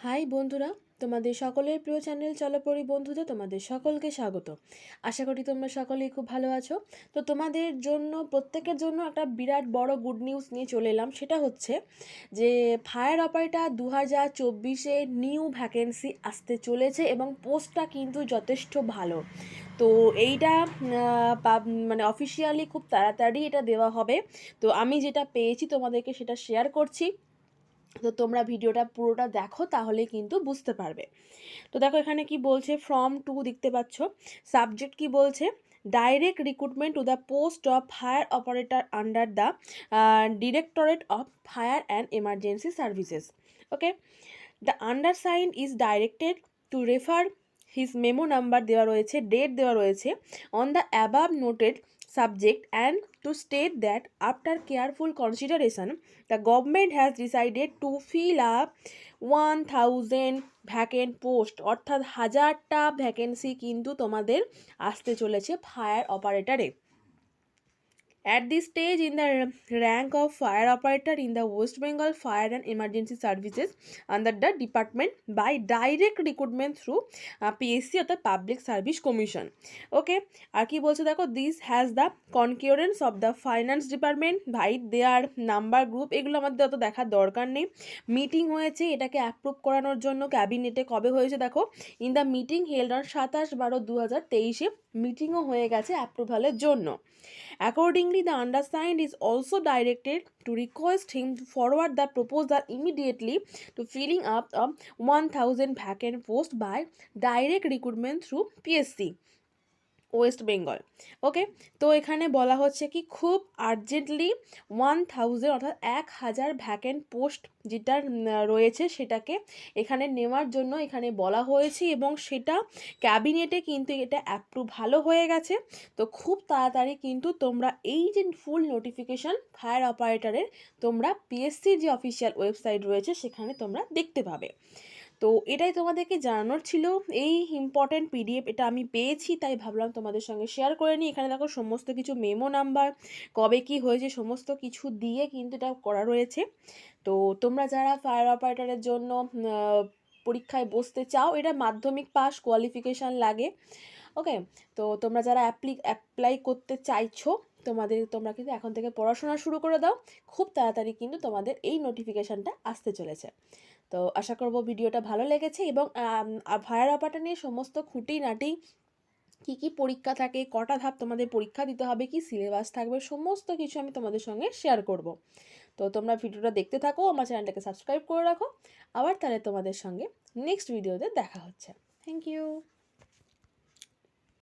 High বন্ধুরা, তোমাদের সকলের প্রিয় চ্যানেল চলপরি বন্ধুতে তোমাদের সকলকে স্বাগত। আশা করি তোমরা সকলেই খুব ভালো আছো। তো তোমাদের জন্য প্রত্যেকের জন্য একটা বিরাট বড় গুড নিউজ নিয়ে চলে এলাম। সেটা হচ্ছে যে ফায়ার অপারেটর 2024-এ নিউ ভ্যাকেন্সি আসতে চলেছে এবং পোস্টটা কিন্তু যথেষ্ট ভালো। তো এইটা মানে অফিসিয়ালি খুব তাড়াতাড়ি এটা দেওয়া হবে। তো আমি যেটা পেয়েছি তোমাদেরকে সেটা শেয়ার করছি। তো তোমরা ভিডিওটা পুরোটা দেখো, তাহলে কিন্তু বুঝতে পারবে। তো দেখো এখানে কি বলছে, ফর্ম 2 দেখতে পাচ্ছ। সাবজেক্ট কি বলছে, direct recruitment to the post of fire operator under the directorate of fire and emergency services. Okay, the undersigned is directed to refer his memo number দেওয়া রয়েছে, ডেট দেওয়া রয়েছে on the above noted subject and to state that after careful consideration the government has decided to fill up 1000 vacant post, অর্থাৎ 1000টা vacancy কিন্তু তোমাদের আসতে চলেছে fire অপারেটরে। At this stage in the rank of fire operator in the West Bengal Fire and Emergency Services under the department by direct recruitment through PSC or the Public Service Commission. Okay, আর কি বলছে দেখো, this has the concurrence of the finance department by their number group। এগুলো আমাদের অত দেখার দরকার নেই। Meeting হয়েছে এটাকে অ্যাপ্রুভ করানোর জন্য ক্যাবিনেটে, কবে হয়েছে দেখো, in the meeting held on 27/12/2023-এ মিটিংও হয়ে গেছে অ্যাপ্রুভালের জন্য। Accordingly, the undersigned is also directed to request him to forward the proposal immediately to filling up a 1000 vacant post by direct recruitment through PSC West Bengal. Okay, তো এখানে বলা হচ্ছে কি খুব আর্জেন্টলি 1000 অর্থাৎ 1000 ভ্যাকেন্ট পোস্ট যেটা রয়েছে সেটাকে এখানে নেওয়ার জন্য এখানে বলা হয়েছে এবং সেটা ক্যাবিনেটে কিন্তু এটা অ্যাপ্রুভ ভালো হয়ে গেছে। তো খুব তাড়াতাড়ি কিন্তু তোমরা এই যে ফুল নোটিফিকেশান ফায়ার অপারেটরের তোমরা পিএসসির যে অফিসিয়াল ওয়েবসাইট রয়েছে সেখানে তোমরা দেখতে পাবে। তো এটাই তোমাদেরকে জানানোর ছিল। এই ইম্পর্টেন্ট পিডিএফ এটা আমি পেয়েছি, তাই ভাবলাম তোমাদের সঙ্গে শেয়ার করে নিই। এখানে দেখো সমস্ত কিছু মেমো নাম্বার, কবে কি হয়েছে সমস্ত কিছু দিয়ে কিন্তু এটা করা রয়েছে। তো তোমরা যারা ফায়ার অপারেটরের জন্য পরীক্ষায় বসতে চাও, এটা মাধ্যমিক পাস কোয়ালিফিকেশান লাগে। ওকে, তো তোমরা যারা অ্যাপ্লাই করতে চাইছো তোমরা কিন্তু এখন থেকে পড়াশোনা শুরু করে দাও। খুব তাড়াতাড়ি কিন্তু তোমাদের এই নোটিফিকেশানটা আসতে চলেছে। তো আশা করব ভিডিওটা ভালো লেগেছে এবং ফায়ার অপারেটর নিয়ে সমস্ত খুঁটিনাটি কী কী পরীক্ষা থাকে, কটা ধাপ তোমাদের পরীক্ষা দিতে হবে, কি সিলেবাস থাকবে, সমস্ত কিছু আমি তোমাদের সঙ্গে শেয়ার করব। তো তোমরা ভিডিওটা দেখতে থাকো, আমার চ্যানেলটাকে সাবস্ক্রাইব করে রাখো। আবার তাহলে তোমাদের সঙ্গে নেক্সট ভিডিওতে দেখা হচ্ছে। Thank you.